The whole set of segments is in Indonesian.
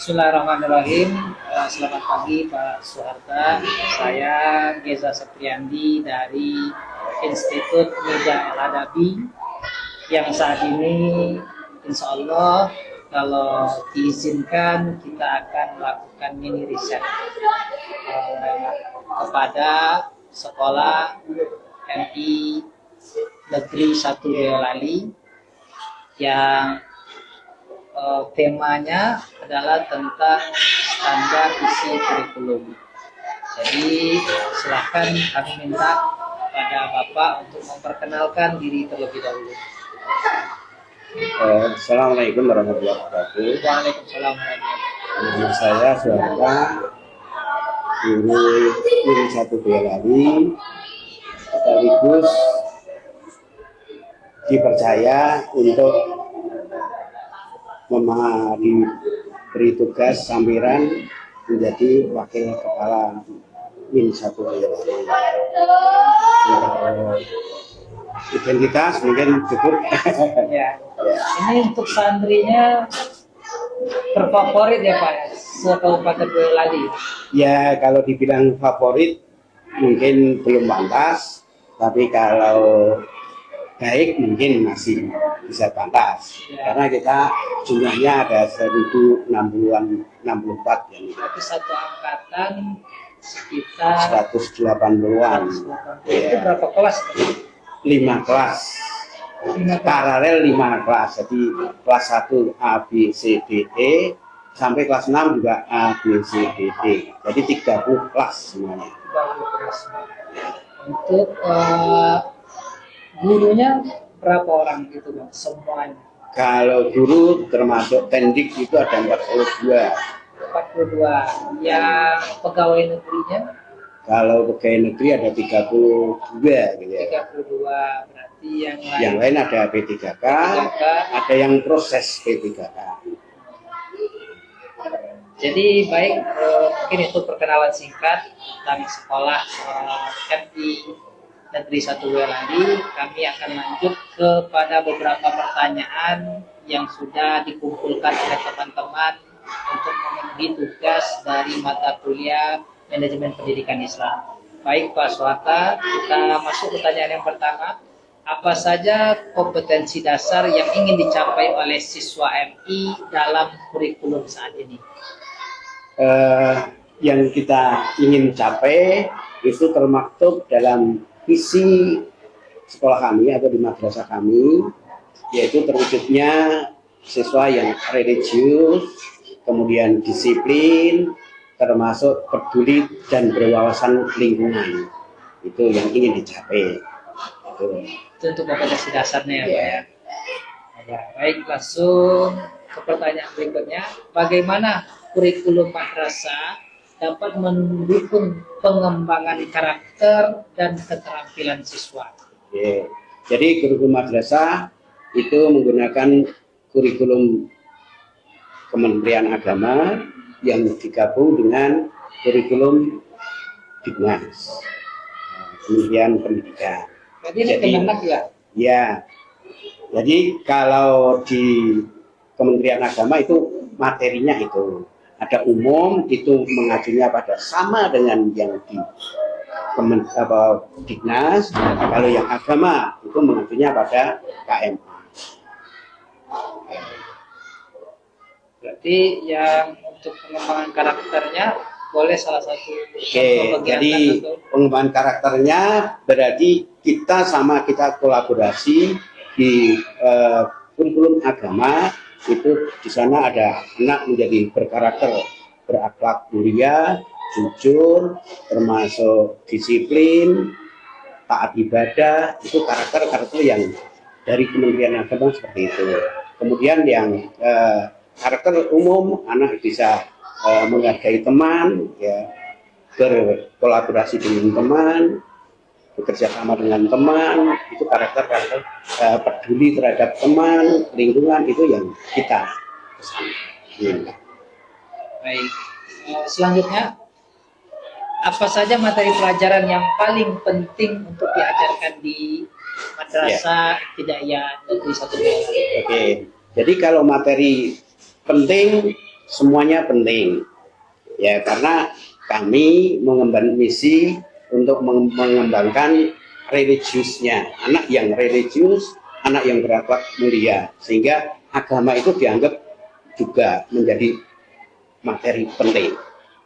Bismillahirrahmanirrahim. Selamat pagi Pak Soeharta. Saya Geza Septriandi dari Institut Media El Adabi yang saat ini insya Allah kalau diizinkan kita akan melakukan mini riset kepada sekolah MI Negeri 1 Boyolali yang temanya adalah tentang standar isi kurikulum. Jadi silahkan kami minta pada Bapak untuk memperkenalkan diri terlebih dahulu. Assalamualaikum warahmatullahi wabarakatuh. Waalaikumsalam warahmatullahi wabarakatuh. Nama saya Soeharta, guru Negeri 1 Boyolali, sekaligus dipercaya untuk diberi tugas sampiran menjadi wakil kepala Min 1 Boyolali. Identitas mungkin cukup. Ya. Ini untuk santrinya terfavorit ya Pak, se-Kabupaten Boyolali. Ya, kalau dibilang favorit mungkin belum pantas, tapi kalau baik mungkin masih bisa pantas. Ya. Karena kita jumlahnya ada 1064 yang berarti satu angkatan sekitar 180-an. Itu berapa kelas? 5 kelas. Paralel 5 kelas. Jadi kelas 1 A, B, C, D, E sampai kelas 6 juga A, B, C, D, E. Jadi 30 kelas semuanya. 30 kelas. Untuk gurunya berapa orang gitu Bang? Semuanya. Kalau guru termasuk tendik itu ada 42. 42. Yang pegawai negerinya? Kalau pegawai negeri ada 32 gitu ya. 32. Berarti yang lain ada P3K, ada yang proses P3K. Jadi baik, mungkin itu perkenalan singkat tentang sekolah MI Negeri 1 Boyolali. Kami akan lanjut kepada beberapa pertanyaan yang sudah dikumpulkan oleh teman-teman untuk memenuhi tugas dari mata kuliah Manajemen Pendidikan Islam. Baik Pak Soeharta, kita masuk pertanyaan yang pertama. Apa saja kompetensi dasar yang ingin dicapai oleh siswa MI dalam kurikulum saat ini? Yang kita ingin capai itu termaktub dalam visi sekolah kami atau di madrasah kami, yaitu terwujudnya siswa yang religius, kemudian disiplin, termasuk peduli dan berwawasan lingkungan. Itu yang ingin dicapai. Itu untuk kompetensi dasarnya ya Pak ya. Ya, baik, langsung ke pertanyaan berikutnya. Bagaimana kurikulum madrasah dapat mendukung pengembangan karakter dan keterampilan siswa? Oke. Jadi kurikulum madrasah itu menggunakan kurikulum Kementerian Agama yang digabung dengan kurikulum Dignas, Kementerian Pendidikan. Jadi Kemenag ya? Ya. Jadi kalau di Kementerian Agama itu materinya itu ada umum, itu mengajunya pada sama dengan yang di Dignas. Kalau yang agama itu mengajunya pada KMA. Berarti yang untuk pengembangan karakternya boleh salah satu. Oke, jadi pengembangan karakternya berarti kita kolaborasi di kurikulum agama. Itu di sana ada anak menjadi berkarakter, berakhlak mulia, jujur, termasuk disiplin, taat ibadah. Itu karakter yang dari Kementerian Agama seperti itu. Kemudian yang karakter umum, anak bisa menghargai teman, ya, berkolaborasi dengan teman, bekerja sama dengan teman. Itu karakter peduli terhadap teman, lingkungan, itu yang kita pesan. Baik, selanjutnya apa saja materi pelajaran yang paling penting untuk diajarkan di Madrasah Ibtidaiyah Negeri 1 Boyolali? Oke, jadi kalau materi penting semuanya penting. Ya, karena kami mengemban misi untuk mengembangkan religiusnya, anak yang religius, anak yang berakhlak mulia, sehingga agama itu dianggap juga menjadi materi penting,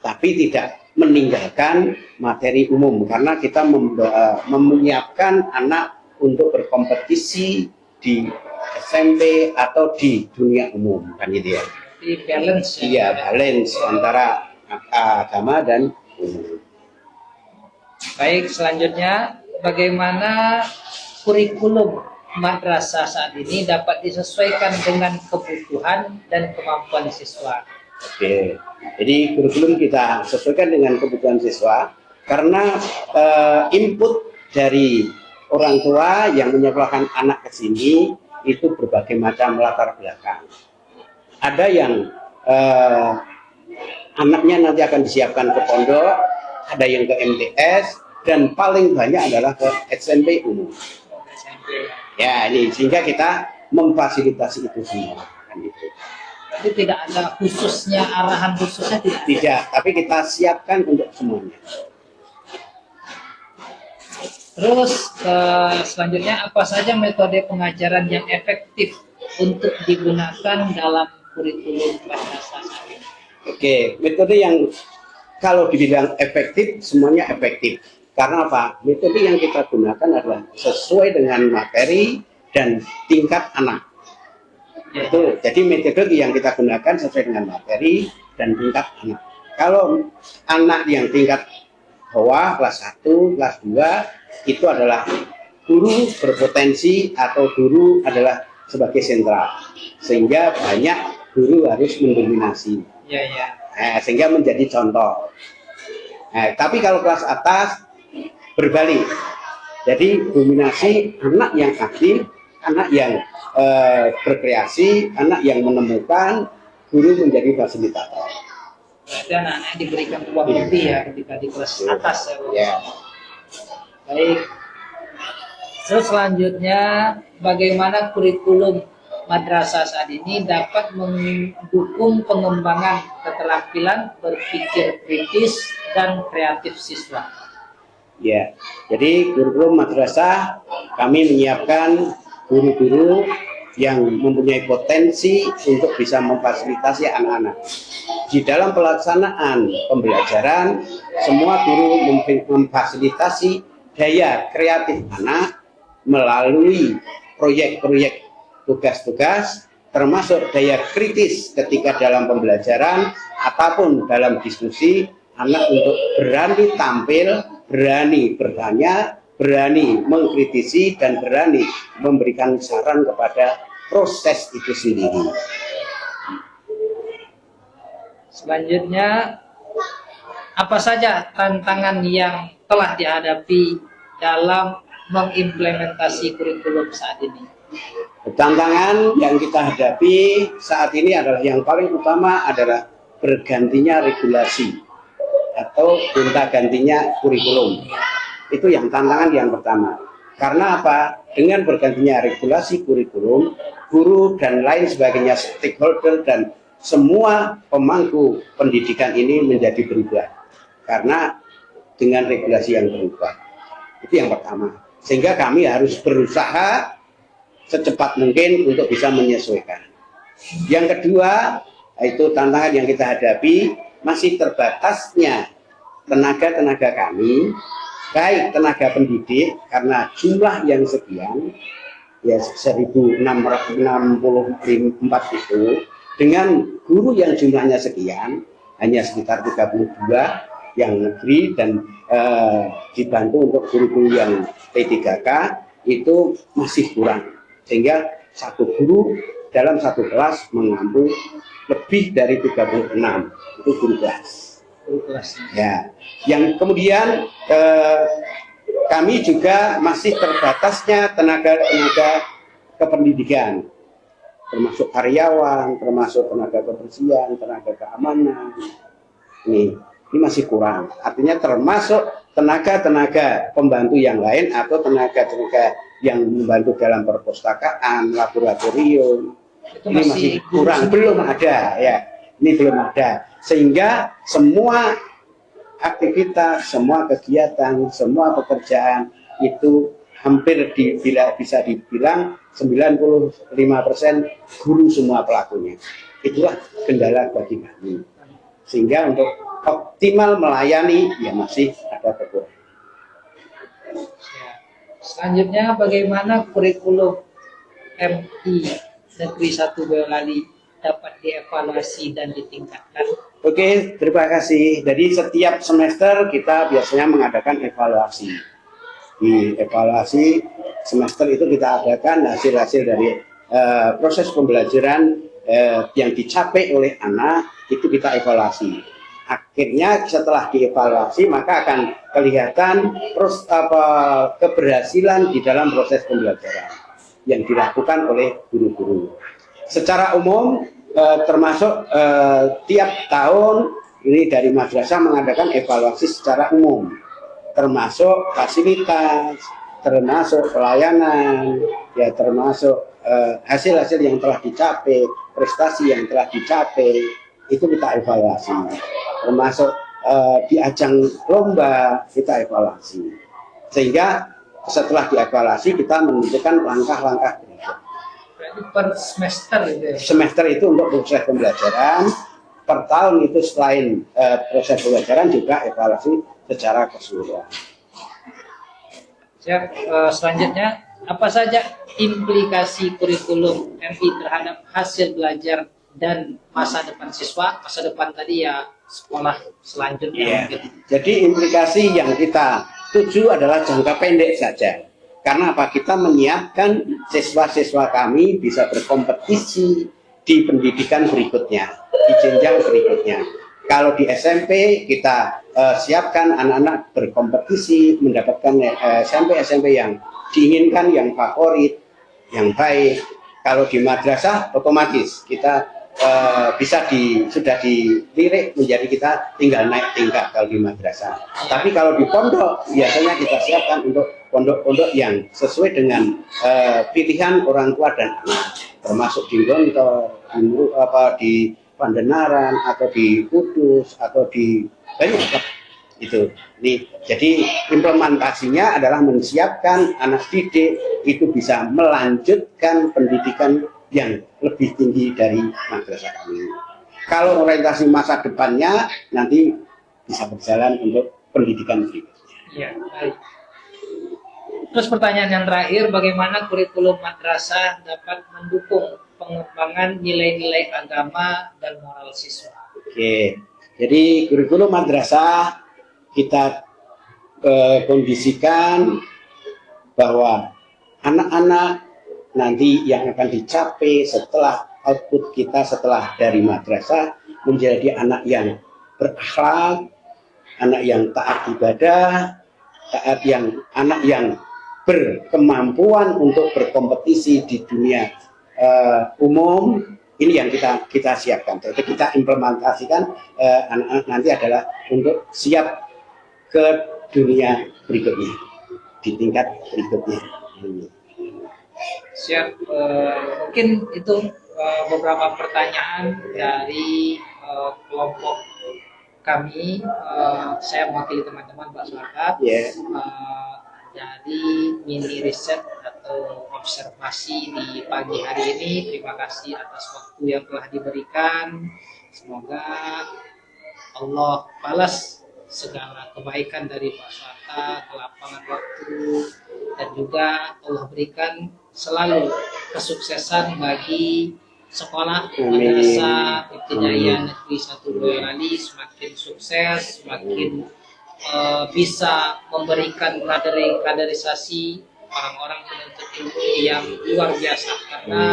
tapi tidak meninggalkan materi umum, karena kita menyiapkan anak untuk berkompetisi di SMP atau di dunia umum, kan gitu ya. Di balance. Iya, balance antara agama dan umum. Baik, selanjutnya bagaimana kurikulum madrasah saat ini dapat disesuaikan dengan kebutuhan dan kemampuan siswa? Oke, jadi kurikulum kita sesuaikan dengan kebutuhan siswa karena input dari orang tua yang menyekolahkan anak ke sini itu berbagai macam latar belakang. Ada yang anaknya nanti akan disiapkan ke pondok, ada yang ke MTS, dan paling banyak adalah ke SMP umum. Ya, ini sehingga kita memfasilitasi itu semua, kan itu. Tapi tidak ada khususnya, arahan khususnya tidak. Tidak, tapi kita siapkan untuk semuanya. Terus selanjutnya apa saja metode pengajaran yang efektif untuk digunakan dalam kurikulum madrasah saat ini? Oke, metode yang kalau dibilang efektif, semuanya efektif. Karena apa? Metode yang kita gunakan adalah sesuai dengan materi dan tingkat anak. Itu, jadi metode yang kita gunakan sesuai dengan materi dan tingkat anak. Kalau anak yang tingkat bawah, kelas 1, kelas 2, itu adalah guru berpotensi atau guru adalah sebagai sentral. Sehingga banyak guru harus mendominasi. Ya, ya. Sehingga menjadi contoh. Tapi kalau kelas atas berbalik, jadi dominasi anak yang aktif, anak yang berkreasi, anak yang menemukan, guru menjadi fasilitator. Berarti anak-anak diberikan ruang lebih ya ketika di kelas atas ya. Ya. Baik. Terus selanjutnya bagaimana kurikulum madrasah saat ini dapat mendukung pengembangan keterampilan berpikir kritis dan kreatif siswa? Ya, jadi kurikulum madrasah kami menyiapkan guru-guru yang mempunyai potensi untuk bisa memfasilitasi anak-anak. Di dalam pelaksanaan pembelajaran, semua guru memfasilitasi daya kreatif anak melalui proyek-proyek tugas-tugas, termasuk daya kritis ketika dalam pembelajaran ataupun dalam diskusi, anak untuk berani tampil, berani bertanya, berani mengkritisi, dan berani memberikan saran kepada proses itu sendiri. Selanjutnya, apa saja tantangan yang telah dihadapi dalam mengimplementasi kurikulum saat ini? Tantangan yang kita hadapi saat ini adalah yang paling utama adalah bergantinya regulasi atau gonta-gantinya kurikulum. Itu yang tantangan yang pertama. Karena apa? Dengan bergantinya regulasi kurikulum, guru dan lain sebagainya, stakeholder dan semua pemangku pendidikan ini menjadi berubah. Karena dengan regulasi yang berubah. Itu yang pertama. Sehingga kami harus berusaha secepat mungkin untuk bisa menyesuaikan. Yang kedua, itu tantangan yang kita hadapi, masih terbatasnya tenaga-tenaga kami, baik tenaga pendidik, karena jumlah yang sekian, ya 1664 itu, dengan guru yang jumlahnya sekian, hanya sekitar 32 yang negeri dan dibantu untuk guru-guru yang P3K, itu masih kurang. Sehingga satu guru dalam satu kelas mengampu lebih dari 36, itu guru kelas. Ya, yang kemudian kami juga masih terbatasnya tenaga-tenaga kependidikan, termasuk karyawan, termasuk tenaga kebersihan, tenaga keamanan. Ini masih kurang. Artinya termasuk tenaga-tenaga pembantu yang lain atau tenaga-tenaga yang membantu dalam perpustakaan, laboratorium. Itu ini masih kurang, belum ada ya. Ini belum ada. Sehingga semua aktivitas, semua kegiatan, semua pekerjaan itu hampir bisa dibilang 95% guru semua pelakunya. Itulah kendala bagi kami. Sehingga untuk optimal melayani ya masih ada kekurangan. Selanjutnya, bagaimana kurikulum MI Negeri 1 Boyolali dapat dievaluasi dan ditingkatkan? Oke, terima kasih. Jadi setiap semester kita biasanya mengadakan evaluasi. Di evaluasi semester itu kita adakan hasil-hasil dari proses pembelajaran yang dicapai oleh anak, itu kita evaluasi. Akhirnya setelah dievaluasi maka akan kelihatan keberhasilan di dalam proses pembelajaran yang dilakukan oleh guru-guru. Secara umum termasuk tiap tahun ini dari madrasah mengadakan evaluasi secara umum, termasuk fasilitas, termasuk pelayanan, ya termasuk hasil-hasil yang telah dicapai, prestasi yang telah dicapai, itu kita evaluasi. Termasuk di ajang lomba kita evaluasi. Sehingga setelah dievaluasi kita menentukan langkah-langkah berikut. Berarti per semester gitu ya? Semester itu untuk proses pembelajaran, per tahun itu selain proses pembelajaran juga evaluasi secara keseluruhan. Siap. Selanjutnya, apa saja implikasi kurikulum MI terhadap hasil belajar dan masa depan siswa? Masa depan tadi ya sekolah selanjutnya. Yeah. Jadi implikasi yang kita tuju adalah jangka pendek saja. Karena apa? Kita menyiapkan siswa-siswa kami bisa berkompetisi di pendidikan berikutnya, di jenjang berikutnya. Kalau di SMP kita siapkan anak-anak berkompetisi, mendapatkan SMP yang diinginkan, yang favorit, yang baik. Kalau di madrasah otomatis kita sudah dilirik menjadi kita tinggal naik tingkat kalau di madrasah. Tapi kalau di pondok biasanya kita siapkan untuk pondok-pondok yang sesuai dengan pilihan orang tua dan anak, termasuk di Gontor, di Pandenaran atau di Kudus atau di banyak itu. Jadi implementasinya adalah menyiapkan anak didik itu bisa melanjutkan pendidikan yang lebih tinggi dari madrasah kami. Kalau orientasi masa depannya nanti bisa berjalan untuk pendidikan berikutnya. Ya, baik. Terus pertanyaan yang terakhir, bagaimana kurikulum madrasah dapat mendukung pengembangan nilai-nilai agama dan moral siswa? Oke, jadi kurikulum madrasah kita kondisikan bahwa anak-anak nanti yang akan dicapai setelah output kita setelah dari madrasah menjadi anak yang berakhlak, anak yang taat ibadah, anak yang berkemampuan untuk berkompetisi di dunia umum. Ini yang kita siapkan. Jadi kita implementasikan anak-anak nanti adalah untuk siap ke dunia berikutnya, di tingkat berikutnya. Siap. Mungkin itu beberapa pertanyaan dari kelompok kami. Saya mewakili teman-teman Pak Suarkat. Yeah. Jadi mini riset atau observasi di pagi hari ini. Terima kasih atas waktu yang telah diberikan. Semoga Allah balas segala kebaikan dari Pak Suarta, kelapangan waktu, dan juga Allah berikan selalu kesuksesan bagi sekolah Madrasah Ibtidaiyah Negeri 1 Boyolali, semakin sukses, semakin bisa memberikan kaderisasi orang-orang penuntut ilmu yang luar biasa, karena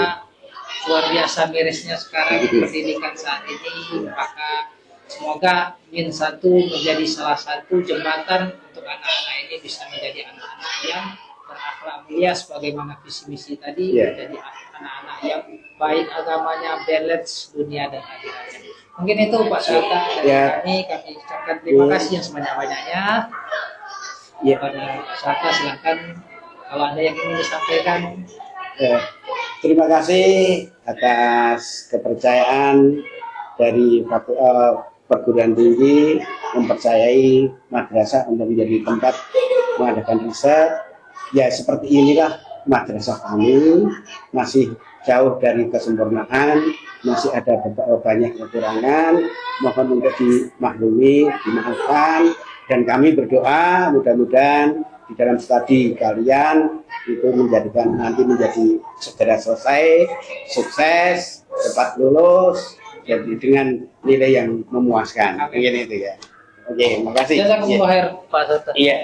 luar biasa mirisnya sekarang pendidikan saat ini. Maka semoga Min 1 menjadi salah satu jembatan untuk anak-anak ini bisa menjadi anak-anak yang berakhlak mulia sebagaimana visi misi tadi, menjadi anak-anak yang baik agamanya, balance dunia dan akhiratnya. Mungkin itu Pak Suarta dari kami ucapkan terima kasih yang sebanyak-banyaknya. Pada Pak Suarta silakan kalau ada yang ingin disampaikan. Terima kasih atas kepercayaan dari perguruan tinggi mempercayai madrasah untuk menjadi tempat mengadakan riset. Ya seperti inilah madrasah kami, masih jauh dari kesempurnaan, masih ada banyak kekurangan, mohon untuk dimaklumi, dimaafkan, dan kami berdoa mudah-mudahan di dalam studi kalian itu nanti menjadi segera selesai, sukses, cepat lulus, jadi dengan nilai yang memuaskan. Mungkin itu ya. Oke, terima kasih. Jazakumullah khair, Pak Sultan. Iya.